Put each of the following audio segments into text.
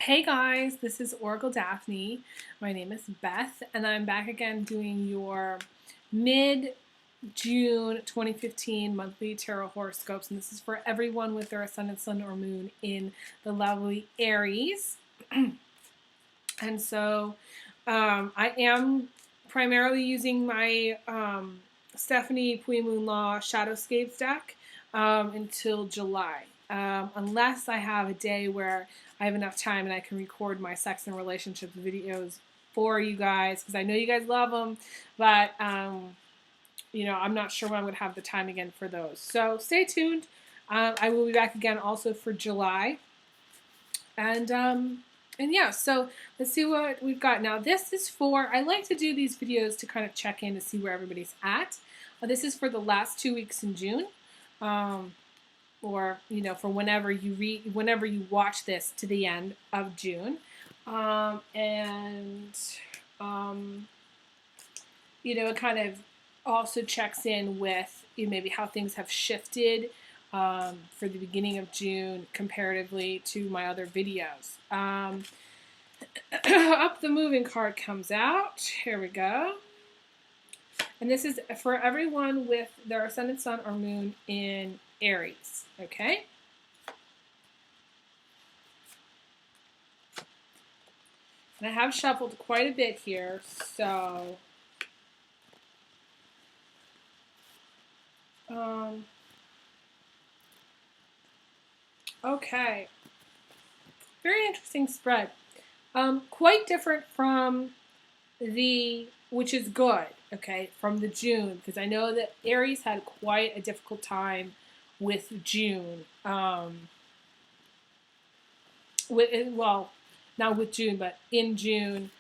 Hey guys, this is Oracle Daphne. My name is Beth, and I'm back again doing your mid-June 2015 monthly tarot horoscopes. And this is for everyone with their ascendant, sun, or moon in the lovely Aries. And so I am primarily using my Stephanie Pui Moon Law Shadowscapes deck until July. Unless I have a day where I have enough time and I can record my sex and relationships videos for you guys, because I know you guys love them, but I'm not sure when I'm going to have the time again for those. So stay tuned. I will be back again also for July. And yeah, so let's see what we've got. Now this is for, I like to do these videos to kind of check in to see where everybody's at. This is for the last 2 weeks in June. Or for whenever you watch this to the end of June, it kind of also checks in with maybe how things have shifted for the beginning of June comparatively to my other videos. Up the moving card comes out. Here we go. And this is for everyone with their ascendant, sun, or moon in Aries, okay? And I have shuffled quite a bit here, so okay. Very interesting spread. Quite different from which is good, okay, from the June, because I know that Aries had quite a difficult time with June. Not with June, but in June,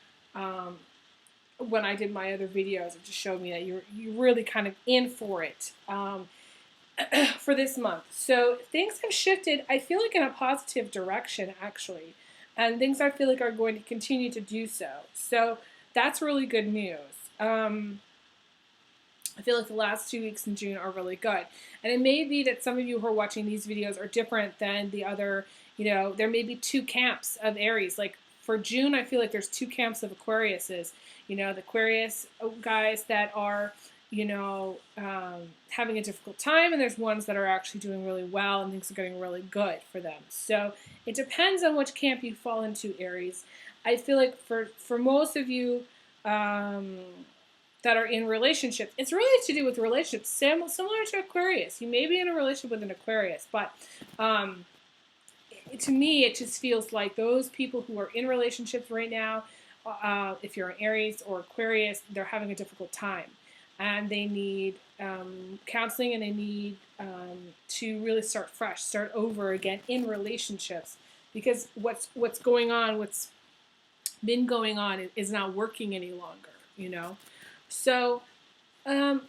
when I did my other videos, it just showed me that you're really kind of in for it for this month. So things have shifted, I feel like, in a positive direction, actually. And things I feel like are going to continue to do so. So that's really good news. I feel like the last 2 weeks in June are really good. And it may be that some of you who are watching these videos are different than the other, there may be two camps of Aries. Like for June, I feel like there's two camps of Aquariuses. The Aquarius guys that are, having a difficult time, and there's ones that are actually doing really well and things are getting really good for them. So it depends on which camp you fall into, Aries. I feel like for most of you that are in relationships, it's really to do with relationships, similar to Aquarius. You may be in a relationship with an Aquarius, but to me, it just feels like those people who are in relationships right now, if you're an Aries or Aquarius, they're having a difficult time. And they need counseling, and they need to really start fresh, start over again in relationships, because what's been going on is not working any longer, So now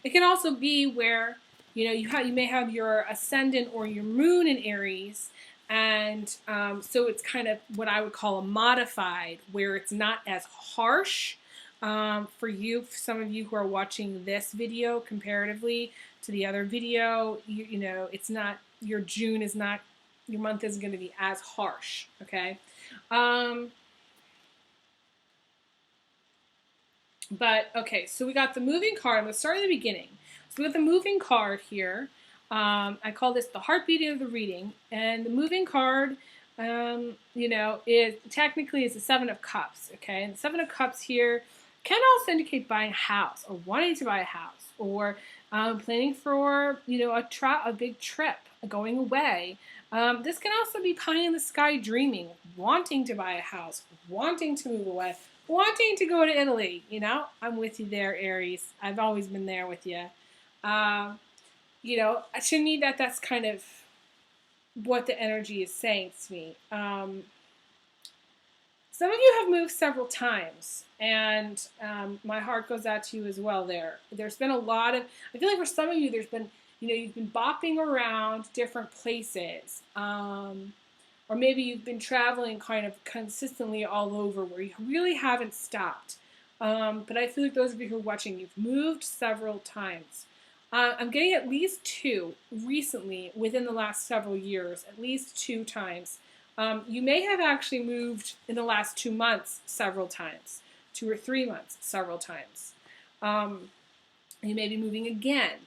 it can also be where you may have your ascendant or your moon in Aries. And so it's kind of what I would call a modified, where it's not as harsh for you. For some of you who are watching this video comparatively to the other video, it's not, your June is not, your month isn't going to be as harsh, okay? But, okay, so we got the moving card. I'm going to start at the beginning. So we got the moving card here. I call this the heartbeat of the reading. And the moving card, technically is the Seven of Cups, okay? And the Seven of Cups here can also indicate buying a house, or wanting to buy a house, or planning for, a big trip, going away. This can also be pie in the sky dreaming, wanting to buy a house, wanting to move away, wanting to go to Italy. I'm with you there, Aries. I've always been there with you. To me, that's kind of what the energy is saying to me. Some of you have moved several times, and my heart goes out to you as well there. There's been a lot of, I feel like for some of you, there's been, you've been bopping around different places. Or maybe you've been traveling kind of consistently all over where you really haven't stopped. But I feel like those of you who are watching, you've moved several times. I'm getting at least two recently within the last several years, at least two times. You may have actually moved in the last 2 months several times, 2 or 3 months several times. You may be moving again.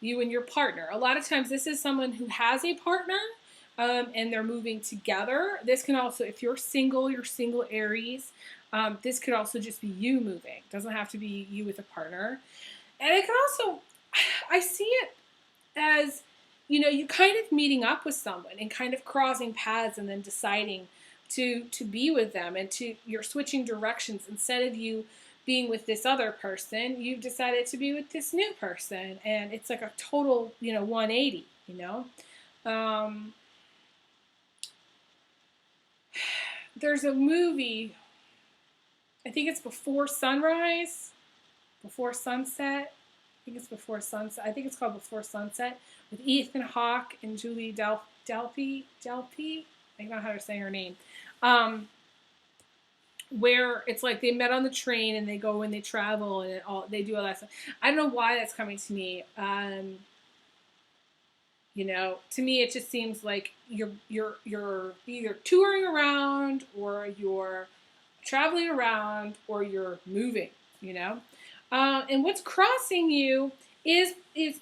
You and your partner. A lot of times this is someone who has a partner and they're moving together. This can also, if you're single Aries. This could also just be you moving. It doesn't have to be you with a partner. And it can also, I see it as, you kind of meeting up with someone and kind of crossing paths and then deciding to be with them, and you're switching directions. Instead of you being with this other person, you've decided to be with this new person, and it's like a total 180. There's a movie, I think it's Before Sunrise, Before Sunset. I think it's Before Sunset. I think it's called Before Sunset, with Ethan Hawke and Julie Delpy. I don't know how to say her name. Where it's like they met on the train and they go and they travel and they do all that stuff. I don't know why that's coming to me. To me it just seems like you're either touring around, or you're traveling around, or you're moving. And what's crossing you is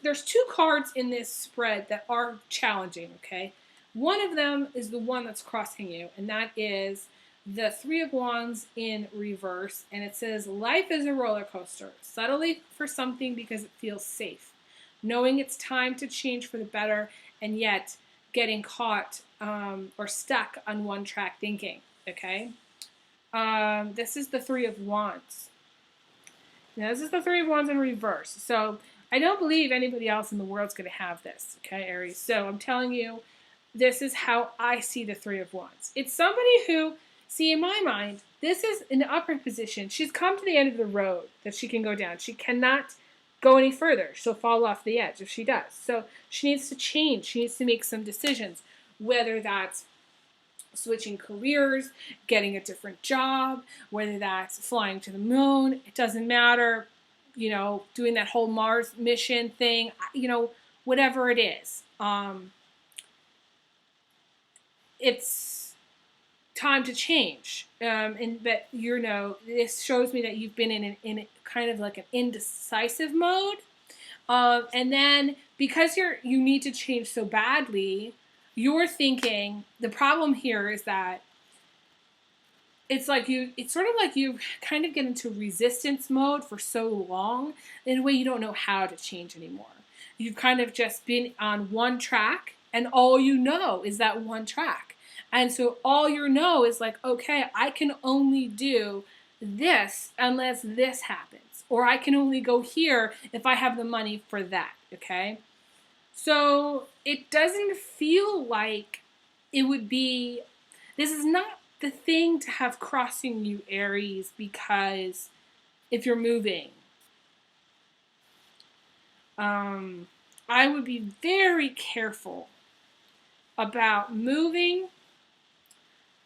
there's two cards in this spread that are challenging. Okay, one of them is the one that's crossing you, and that is the Three of Wands in reverse, and it says, life is a roller coaster. Settling for something because it feels safe. Knowing it's time to change for the better, and yet getting caught or stuck on one track thinking. Okay? This is the Three of Wands. Now, this is the Three of Wands in reverse. So I don't believe anybody else in the world's going to have this. Okay, Aries? So I'm telling you, this is how I see the Three of Wands. It's somebody who, see, in my mind, this is an upward position. She's come to the end of the road that she can go down. She cannot go any further. She'll fall off the edge if she does. So she needs to change. She needs to make some decisions, whether that's switching careers, getting a different job, whether that's flying to the moon. It doesn't matter. Doing that whole Mars mission thing, whatever it is. It's time to change, and that this shows me that you've been in kind of like an indecisive mode, and then because you need to change so badly, you're thinking the problem here is that it's sort of like you kind of get into resistance mode for so long in a way you don't know how to change anymore. You've kind of just been on one track, and all you know is that one track. And so all you know is like, okay, I can only do this unless this happens. Or I can only go here if I have the money for that, okay? So it doesn't feel like it would be, this is not the thing to have crossing you, Aries, because if you're moving, I would be very careful about moving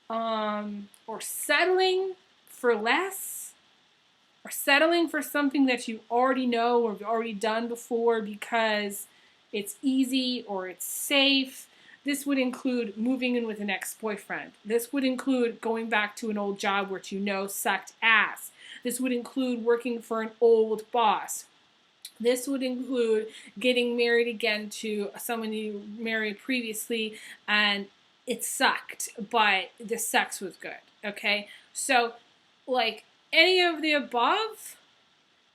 or settling for less, or settling for something that you already know or have already done before because it's easy or it's safe. This would include moving in with an ex-boyfriend. This would include going back to an old job which sucked ass. This would include working for an old boss. This would include getting married again to someone you married previously and it sucked, but the sex was good, okay? So, like, any of the above,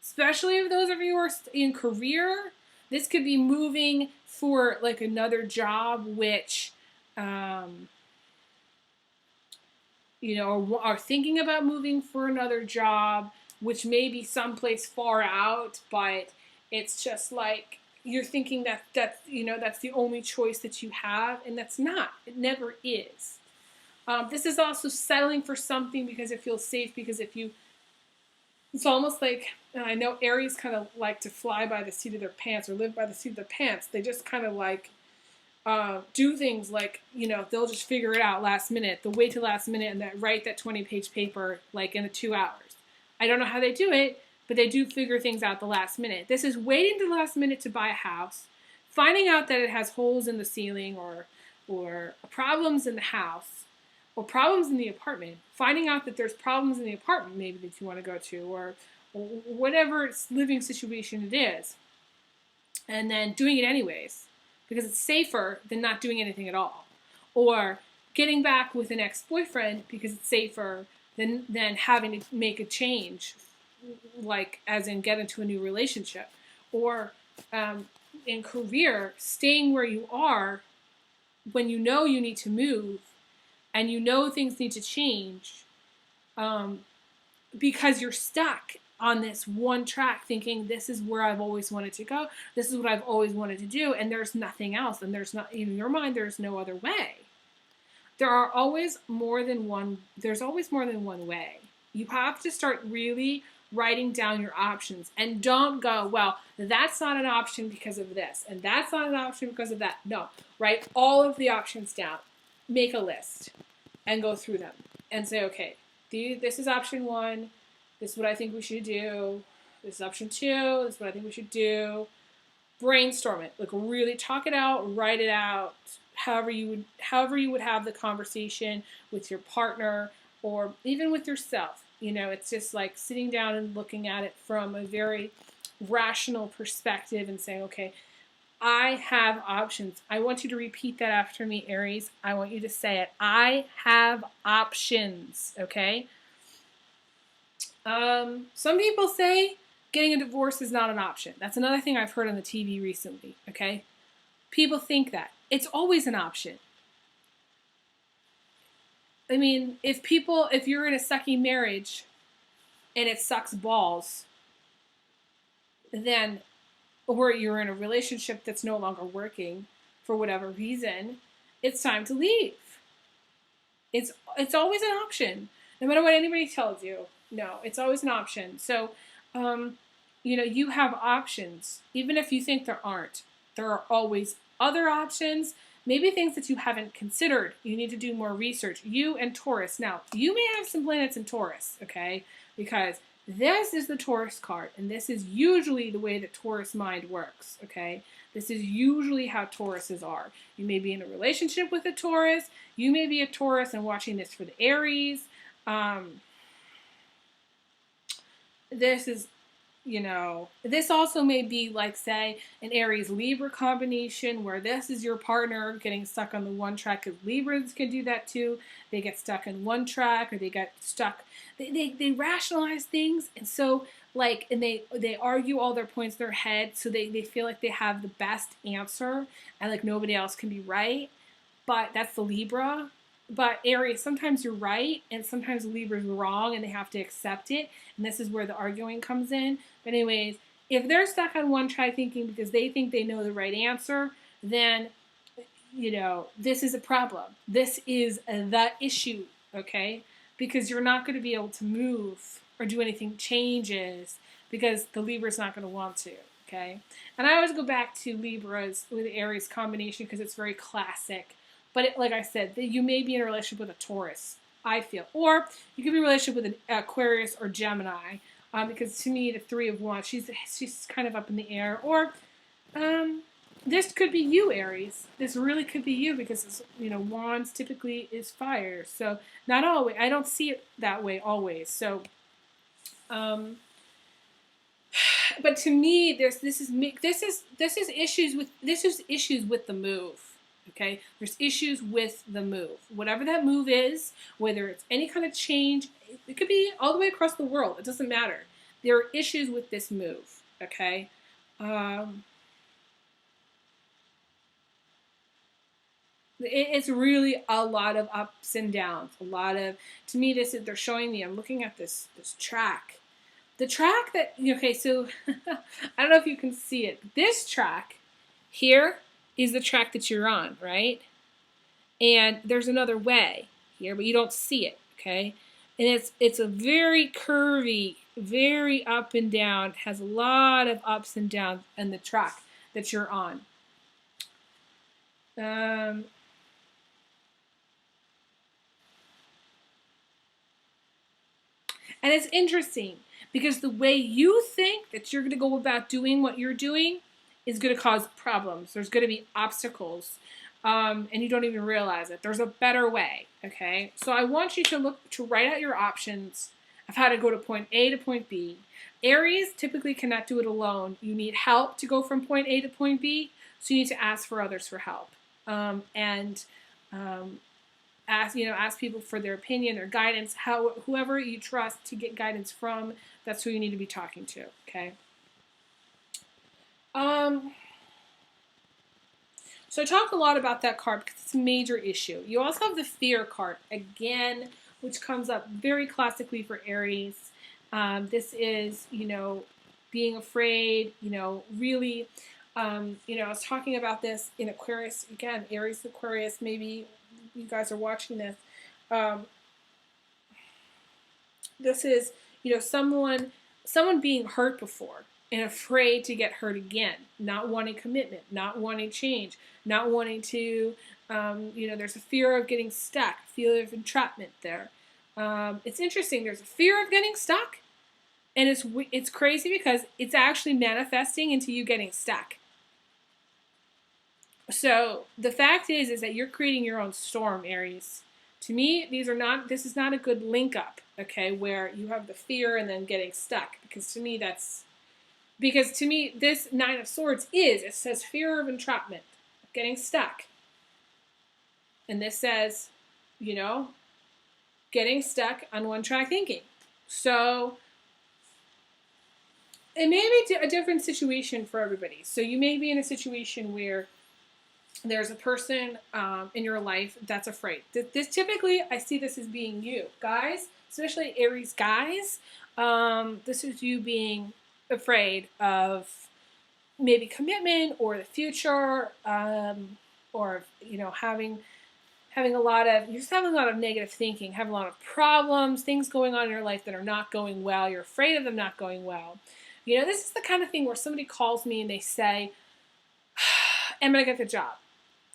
especially if those of you who are in career, this could be moving for, like, another job which, are thinking about moving for another job, which may be someplace far out, but it's just like, you're thinking that's the only choice that you have, and that's not. It never is. This is also settling for something because it feels safe, because it's almost like, and I know Aries kind of like to fly by the seat of their pants or live by the seat of their pants. They just kind of like do things like, they'll just figure it out last minute. They'll wait till last minute and write that 20-page paper like in 2 hours. I don't know how they do it, but they do figure things out the last minute. This is waiting to the last minute to buy a house, finding out that it has holes in the ceiling or problems in the house or problems in the apartment, finding out that there's problems in the apartment maybe that you want to go to or whatever living situation it is, and then doing it anyways because it's safer than not doing anything at all, or getting back with an ex-boyfriend because it's safer than having to make a change, like as in get into a new relationship, or in career, staying where you are when you know you need to move and you know things need to change, because you're stuck on this one track thinking this is where I've always wanted to go, this is what I've always wanted to do, and there's nothing else, and there's not, in your mind, there's no other way. There's always more than one way. You have to start really writing down your options, and don't go, well, that's not an option because of this, and that's not an option because of that. No, write all of the options down, make a list, and go through them, and say, okay, this is option 1, this is what I think we should do, this is option 2, this is what I think we should do. Brainstorm it, like really talk it out, write it out, however you would have the conversation with your partner or even with yourself. It's just like sitting down and looking at it from a very rational perspective and saying, okay, I have options. I want you to repeat that after me, Aries. I want you to say it. I have options, okay? Some people say getting a divorce is not an option. That's another thing I've heard on the TV recently, okay? People think that. It's always an option. I mean, if you're in a sucky marriage and it sucks balls, then, or you're in a relationship that's no longer working for whatever reason, it's time to leave. It's always an option. No matter what anybody tells you. No, it's always an option. So, you have options. Even if you think there aren't, there are always other options. Maybe things that you haven't considered. You need to do more research. You and Taurus. Now, you may have some planets in Taurus, okay? Because this is the Taurus card, and this is usually the way that Taurus mind works, okay? This is usually how Tauruses are. You may be in a relationship with a Taurus. You may be a Taurus and watching this for the Aries. This is, this also may be like, say, an Aries-Libra combination where this is your partner getting stuck on the one track, because Libras can do that too. They get stuck in one track, or they get stuck. They rationalize things, and so, and they argue all their points in their head, so they feel like they have the best answer, and like nobody else can be right. But that's the Libra. But Aries, sometimes you're right, and sometimes Libra's wrong, and they have to accept it. And this is where the arguing comes in. But anyways, if they're stuck on one track thinking because they think they know the right answer, then, this is a problem. This is the issue, okay? Because you're not going to be able to move or do anything changes because the Libra's not going to want to, okay? And I always go back to Libras with the Aries combination because it's very classic. But like I said, you may be in a relationship with a Taurus, I feel. Or you could be in a relationship with an Aquarius or Gemini. Because to me, the 3 of Wands, she's kind of up in the air. Or this could be you, Aries. This really could be you because, Wands typically is fire. So not always. I don't see it that way always. So, but to me, this is issues with the move. Okay, there's issues with the move. Whatever that move is, whether it's any kind of change, it could be all the way across the world. It doesn't matter. There are issues with this move. Okay. It's really a lot of ups and downs. To me, they're showing me. I'm looking at this track. The track that so I don't know if you can see it. This track here is the track that you're on, right? And there's another way here, but you don't see it, okay? And it's a very curvy, very up and down, has a lot of ups and downs in the track that you're on. And it's interesting because the way you think that you're going to go about doing what you're doing is going to cause problems. There's going to be obstacles, and you don't even realize it. There's a better way, okay? So I want you to write out your options of how to go to point A to point B. Aries typically cannot do it alone. You need help to go from point A to point B, so you need to ask for others for help, and ask people for their opinion or guidance. Whoever you trust to get guidance from, that's who you need to be talking to. Okay. So I talk a lot about that card because it's a major issue. You also have the fear card again, which comes up very classically for Aries. This is, being afraid, really, I was talking about this in Aquarius, again, Aries, Aquarius, maybe you guys are watching this. This is, someone being hurt before and afraid to get hurt again, not wanting commitment, not wanting change, not wanting to, there's a fear of getting stuck, fear of entrapment there. It's interesting. There's a fear of getting stuck, and it's crazy because it's actually manifesting into you getting stuck. So the fact is that you're creating your own storm, Aries. To me, this is not a good link up, okay, where you have the fear and then getting stuck. Because to me, this Nine of Swords it says fear of entrapment, getting stuck. And this says, getting stuck on one track thinking. So it may be a different situation for everybody. So you may be in a situation where there's a person in your life that's afraid. This typically, I see this as being you. Guys, especially Aries guys, this is you being afraid of maybe commitment or the future, or, having a lot of negative thinking, having a lot of problems, things going on in your life that are not going well. You're afraid of them not going well. This is the kind of thing where somebody calls me and they say, am I going to get the job?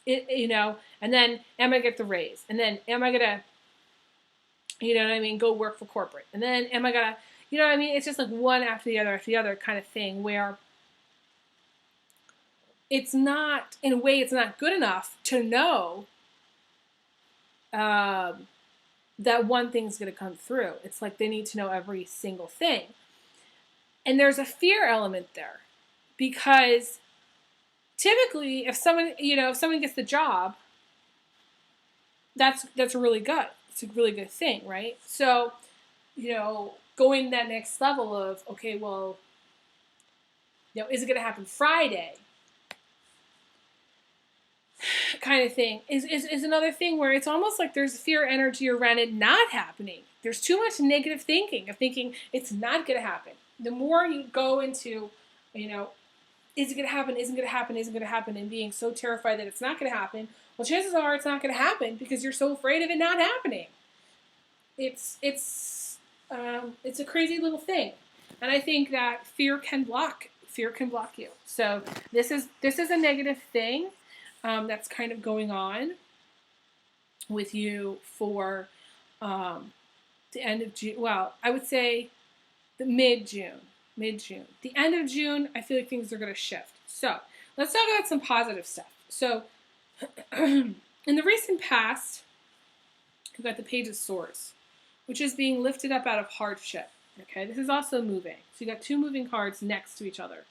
And then am I going to get the raise? And then am I going to, go work for corporate? And then am I going to, It's just like one after the other kind of thing where it's not, in a way, it's not good enough to know that one thing's going to come through. It's like they need to know every single thing. And there's a fear element there because typically if someone gets the job, that's really good. It's a really good thing, right? So, going that next level of, okay, well, is it going to happen Friday? Kind of thing is another thing where it's almost like there's fear energy around it not happening. There's too much negative thinking of thinking it's not going to happen. The more you go into, is it going to happen, isn't going to happen, isn't going to happen, and being so terrified that it's not going to happen, well, chances are it's not going to happen because you're so afraid of it not happening. It's a crazy little thing. And I think that fear can block you. So this is a negative thing that's kind of going on with you for the end of June. Well, I would say the mid-June. The end of June, I feel like things are going to shift. So let's talk about some positive stuff. So in the recent past, we've got the Page of Swords, which is being lifted up out of hardship. Okay, this is also moving. So you got two moving cards next to each other.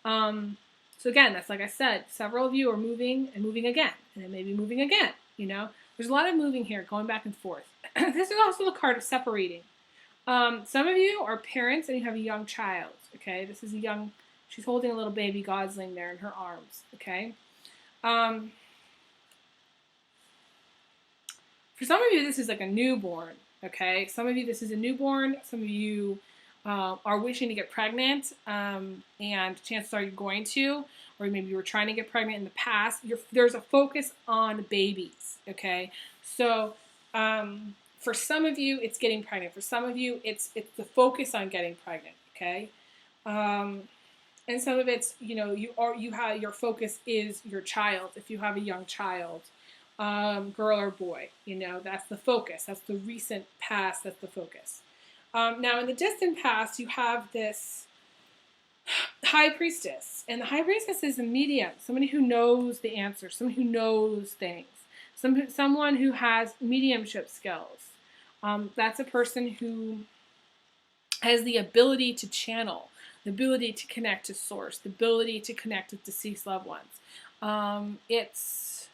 So again, that's like I said, several of you are moving and moving again, and then maybe moving again. There's a lot of moving here, going back and forth. This is also the card of separating. Some of you are parents and you have a young child. Okay, this is she's holding a little baby gosling there in her arms. Okay. For some of you, this is like a newborn. Okay, some of you, this is a newborn. Some of you are wishing to get pregnant, and chances are you're going to, or maybe you were trying to get pregnant in the past. There's a focus on babies, okay? So for some of you, it's getting pregnant. For some of you, it's the focus on getting pregnant, okay? And some of it's, your focus is your child. If you have a young child, girl or boy, that's the focus. That's the recent past. That's the focus. Now, in the distant past, you have this high priestess, and the high priestess is a medium, somebody who knows the answers, someone who knows things, someone who has mediumship skills. That's a person who has the ability to channel, the ability to connect to source, the ability to connect with deceased loved ones. It's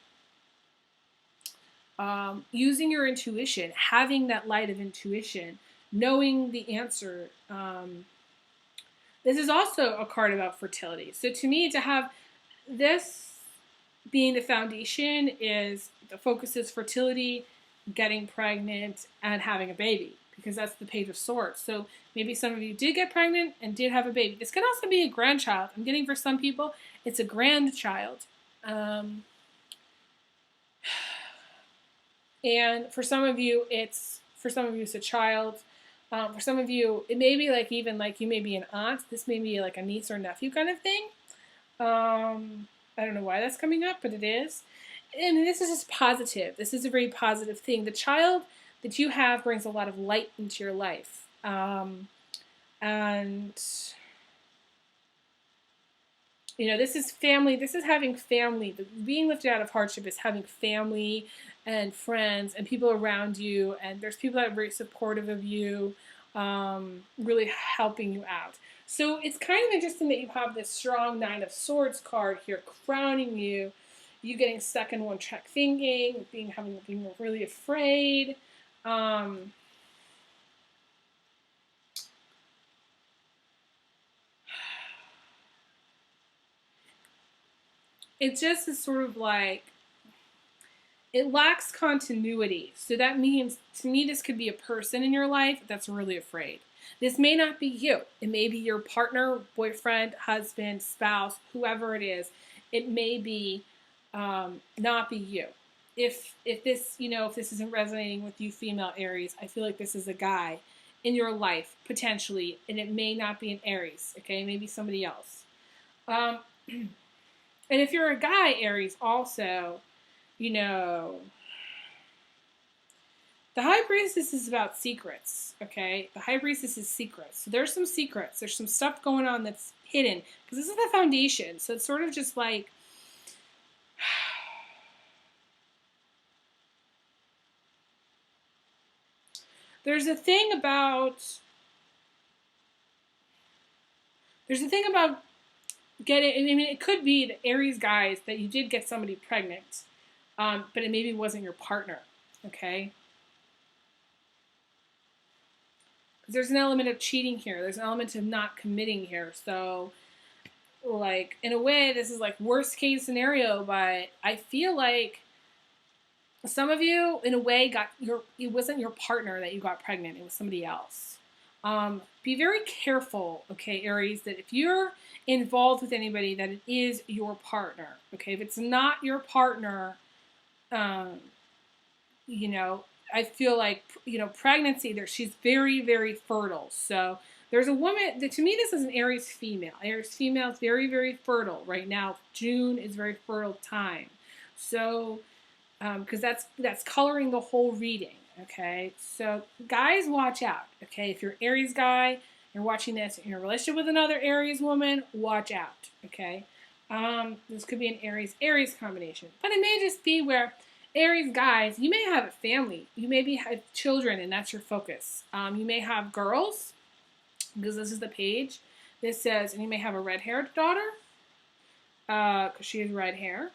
using your intuition, having that light of intuition, knowing the answer. This is also a card about fertility. So to me, to have this being the foundation is the focus is fertility, getting pregnant, and having a baby, because that's the Page of Swords. So maybe some of you did get pregnant and did have a baby. This could also be a grandchild. I'm getting for some people, it's a grandchild. And for some of you, it's a child. For some of you, it may be like even like you may be an aunt. This may be like a niece or nephew kind of thing. I don't know why that's coming up, but it is. And this is just positive. This is a very positive thing. The child that you have brings a lot of light into your life. And, you know, this is family. This is having family. Being lifted out of hardship is having family and friends and people around you. And there's people that are very supportive of you, really helping you out. So it's kind of interesting that you have this strong Nine of Swords card here crowning you. You getting stuck in one-track thinking, being really afraid. It just is sort of like, it lacks continuity. So that means, to me, this could be a person in your life that's really afraid. This may not be you. It may be your partner, boyfriend, husband, spouse, whoever it is. It may be not be you. If this, you know, if this isn't resonating with you, female Aries, I feel like this is a guy in your life, potentially, and it may not be an Aries, okay? Maybe somebody else. And if you're a guy, Aries, also, you know, the High Priestess is about secrets, okay? The High Priestess is secrets. So there's some secrets. There's some stuff going on that's hidden, because this is the foundation. So it's sort of just like, there's a thing about getting, I mean, it could be the Aries guys that you did get somebody pregnant, but it maybe wasn't your partner, okay? There's an element of cheating here. There's an element of not committing here. So, like, in a way, this is like worst case scenario, but I feel like some of you, in a way, it wasn't your partner that you got pregnant. It was somebody else. Be very careful, okay, Aries, that if you're involved with anybody, that it is your partner, okay? If it's not your partner, you know, I feel like, you know, pregnancy, she's very, very fertile. So there's a woman, to me, this is an Aries female. Aries female is very, very fertile right now. June is very fertile time. So, because that's coloring the whole reading, okay? So guys, watch out, okay? If you're an Aries guy, you're watching this, you're in a relationship with another Aries woman, watch out, okay? This could be an Aries combination. But it may just be where Aries guys, you may have a family. You maybe have children, and that's your focus. You may have girls, because this is the page. This says, and you may have a red-haired daughter, because she has red hair.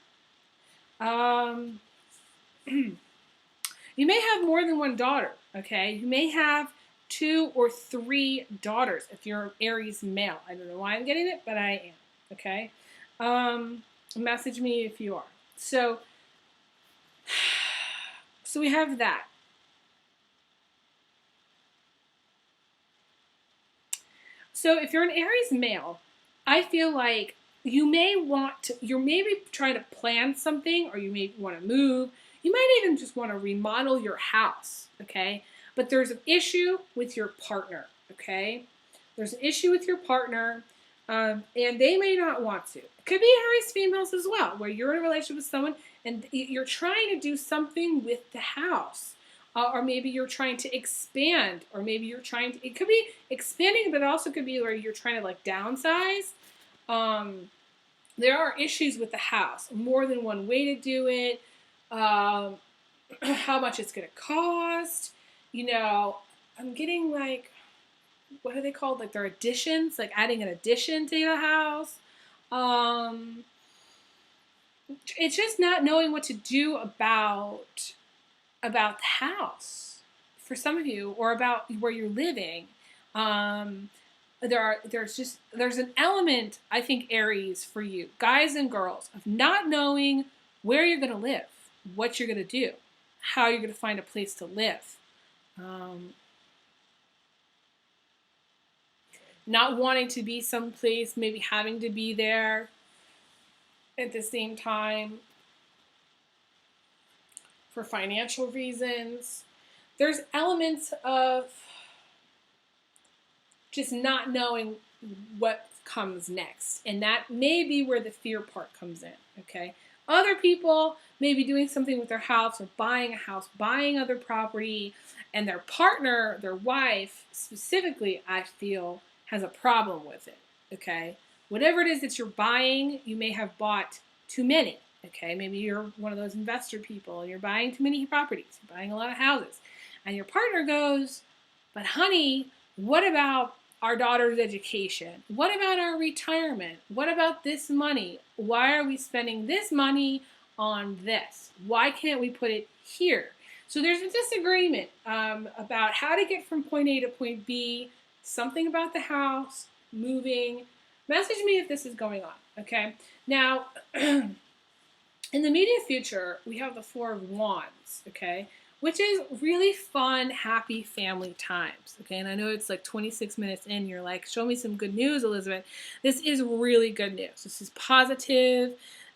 You may have more than one daughter, okay? You may have 2 or 3 daughters if you're an Aries male. I don't know why I'm getting it, but I am, okay? Message me if you are. So we have that. So if you're an Aries male, I feel like you may want to, you're maybe trying to plan something, or you may want to move. You might even just want to remodel your house, okay? But there's an issue with your partner, okay? There's an issue with your partner, and they may not want to. It could be Aries females as well, where you're in a relationship with someone and you're trying to do something with the house. or maybe you're trying to expand, or maybe you're trying to, it could be expanding, but it also could be where you're trying to like downsize. There are issues with the house, more than one way to do it, how much it's going to cost. I'm getting like, what are they called? Like their additions, like adding an addition to the house. It's just not knowing what to do about the house for some of you, or about where you're living. There's an element, I think, Aries, for you, guys and girls, of not knowing where you're going to live, what you're going to do, how you're going to find a place to live. Not wanting to be someplace, maybe having to be there at the same time for financial reasons. There's elements of just not knowing what comes next. And that may be where the fear part comes in, okay? Other people may be doing something with their house, or buying a house, buying other property, and their partner, their wife, specifically, I feel, has a problem with it, okay? Whatever it is that you're buying, you may have bought too many, okay? Maybe you're one of those investor people and you're buying too many properties, you're buying a lot of houses. And your partner goes, but honey, what about our daughter's education? What about our retirement? What about this money? Why are we spending this money on this? Why can't we put it here? So there's a disagreement about how to get from point A to point B, something about the house, moving. Message me if this is going on, okay? Now, in the immediate future, we have the Four of Wands, okay? Which is really fun, happy family times, okay? And I know it's like 26 minutes in, you're like, show me some good news, Elizabeth. This is really good news. This is positive.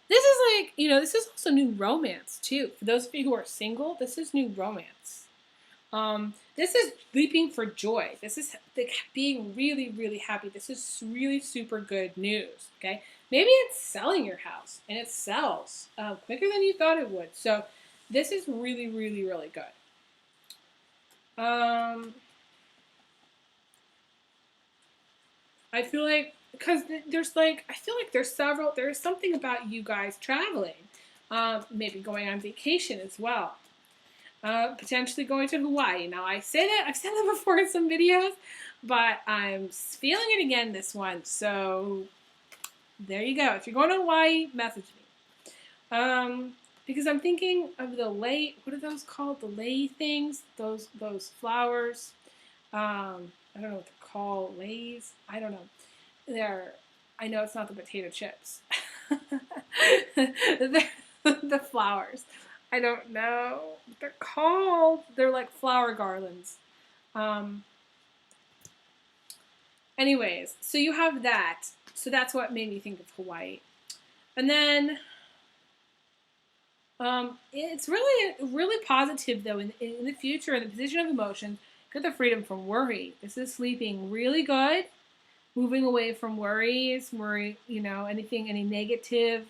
This is like, this is also new romance, too. For those of you who are single, this is new romance. This is leaping for joy. This is like being really, really happy. This is really super good news, okay? Maybe it's selling your house, and it sells quicker than you thought it would. So this is really, really, really good. I feel like, because there's something about you guys traveling, maybe going on vacation as well. Potentially going to Hawaii. Now, I've said that before in some videos, but I'm feeling it again this one. So there you go. If you're going to Hawaii, message me. Because I'm thinking of the lei. What are those called? The lei things. Those flowers. I don't know what they're called. Leis. I don't know. I know it's not the potato chips. They're the flowers. I don't know what they're called. They're like flower garlands. Anyways, so you have that. So that's what made me think of Hawaii. And then it's really, really positive, though, in the future, in the position of emotions, get the freedom from worry. This is sleeping really good, moving away from worries, any negative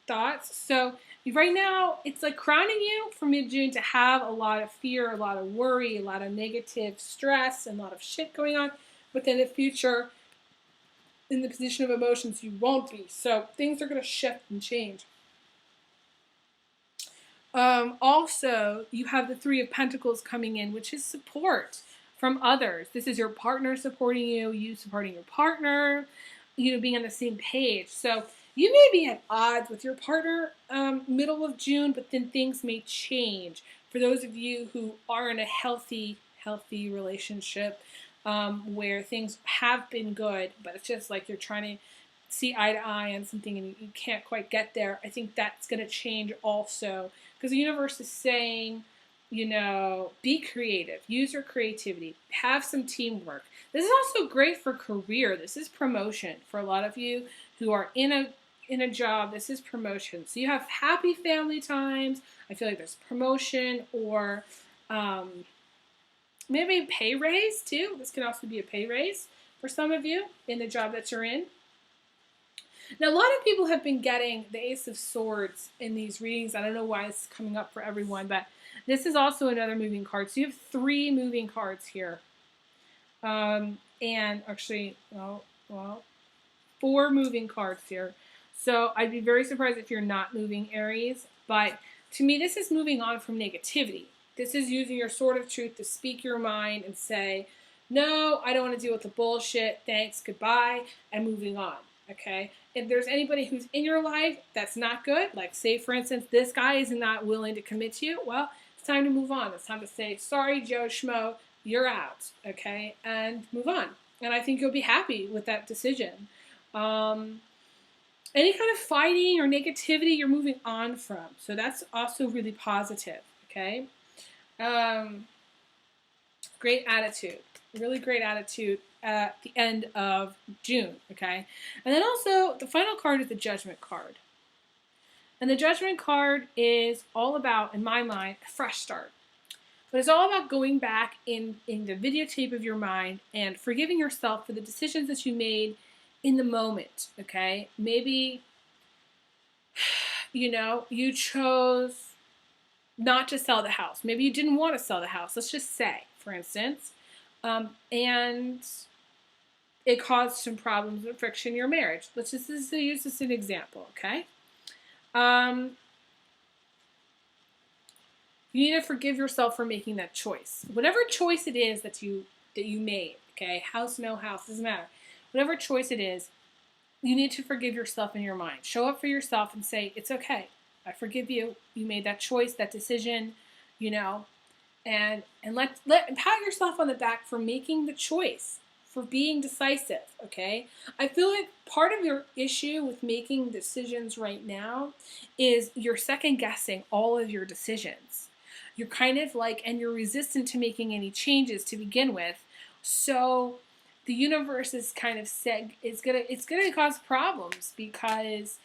thoughts. So right now, it's like crowning you for mid-June to have a lot of fear, a lot of worry, a lot of negative stress, and a lot of shit going on. But then in the future, in the position of emotions, you won't be. So things are going to shift and change. Also, you have the Three of Pentacles coming in, which is support from others. This is your partner supporting you supporting your partner, being on the same page. So you may be at odds with your partner middle of June, but then things may change. For those of you who are in a healthy relationship where things have been good, but it's just like you're trying to see eye to eye on something and you can't quite get there, I think that's going to change also. Because the universe is saying, be creative, use your creativity, have some teamwork. This is also great for career. This is promotion for a lot of you who are in a job. This is promotion. So you have happy family times. I feel like there's promotion, or maybe a pay raise too. This could also be a pay raise for some of you in the job that you're in. Now, a lot of people have been getting the Ace of Swords in these readings. I don't know why it's coming up for everyone, but this is also another moving card. So you have 3 moving cards here. And actually, well, 4 moving cards here. So I'd be very surprised if you're not moving, Aries. But to me, this is moving on from negativity. This is using your sword of truth to speak your mind and say, no, I don't want to deal with the bullshit. Thanks, goodbye, and moving on. Okay? If there's anybody who's in your life that's not good, like say, for instance, this guy is not willing to commit to you, well, it's time to move on. It's time to say, sorry, Joe Schmo, you're out. Okay? And move on. And I think you'll be happy with that decision. Any kind of fighting or negativity you're moving on from. So that's also really positive, okay? Great attitude. Really great attitude at the end of June, okay? And then also, the final card is the Judgment card. And the Judgment card is all about, in my mind, a fresh start. But it's all about going back in the videotape of your mind and forgiving yourself for the decisions that you made in the moment, okay? Maybe, you chose not to sell the house. Maybe you didn't want to sell the house, let's just say, for instance. And it caused some problems and friction in your marriage. Let's just use this as an example, okay? You need to forgive yourself for making that choice. Whatever choice it is that you made, okay? House, no house, doesn't matter. Whatever choice it is, you need to forgive yourself in your mind. Show up for yourself and say, it's okay. I forgive you. You made that choice, that decision, and pat yourself on the back for making the choice, for being decisive, okay? I feel like part of your issue with making decisions right now is you're second guessing all of your decisions. You're kind of and you're resistant to making any changes to begin with. So the universe is kind of said it's gonna cause problems because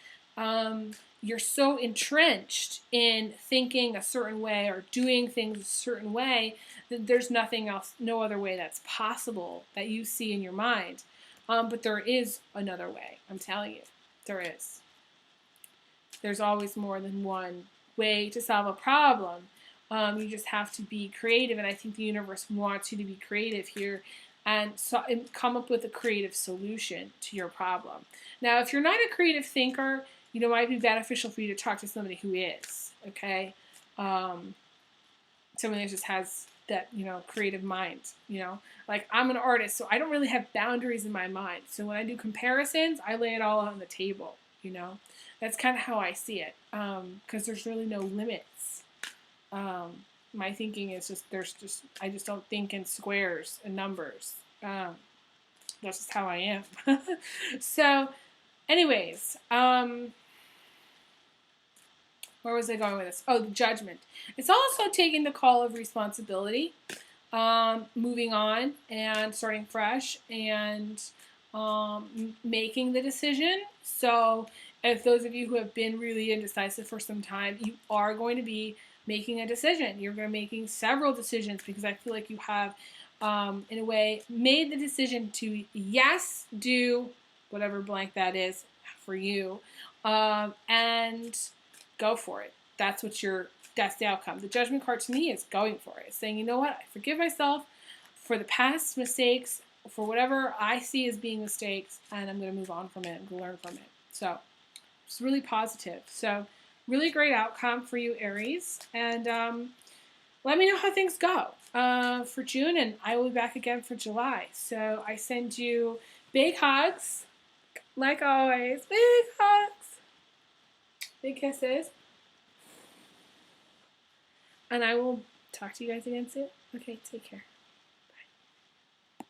you're so entrenched in thinking a certain way or doing things a certain way that there's nothing else, no other way that's possible that you see in your mind. But there is another way. I'm telling you, there is. There's always more than one way to solve a problem. You just have to be creative, and I think the universe wants you to be creative here and come up with a creative solution to your problem. Now, if you're not a creative thinker, it might be beneficial for you to talk to somebody who is, okay? Somebody that just has that, creative mind, Like, I'm an artist, so I don't really have boundaries in my mind. So when I do comparisons, I lay it all on the table, That's kind of how I see it, because there's really no limits. My thinking is I just don't think in squares and numbers. That's just how I am. So, anyways, where was I going with this? Oh, the Judgment. It's also taking the call of responsibility, moving on and starting fresh and making the decision. So if those of you who have been really indecisive for some time, you are going to be making a decision. You're going to be making several decisions because I feel like you have, in a way, made the decision to, yes, do whatever blank that is for you, and go for it. That's the outcome. The Judgment card to me is going for it. It's saying, you know what, I forgive myself for the past mistakes, for whatever I see as being mistakes, and I'm going to move on from it and learn from it. So it's really positive. So really great outcome for you, Aries. And let me know how things go for June, and I will be back again for July. So I send you big hugs, like always. Big hugs. Big kisses. And I will talk to you guys again soon. Okay, take care.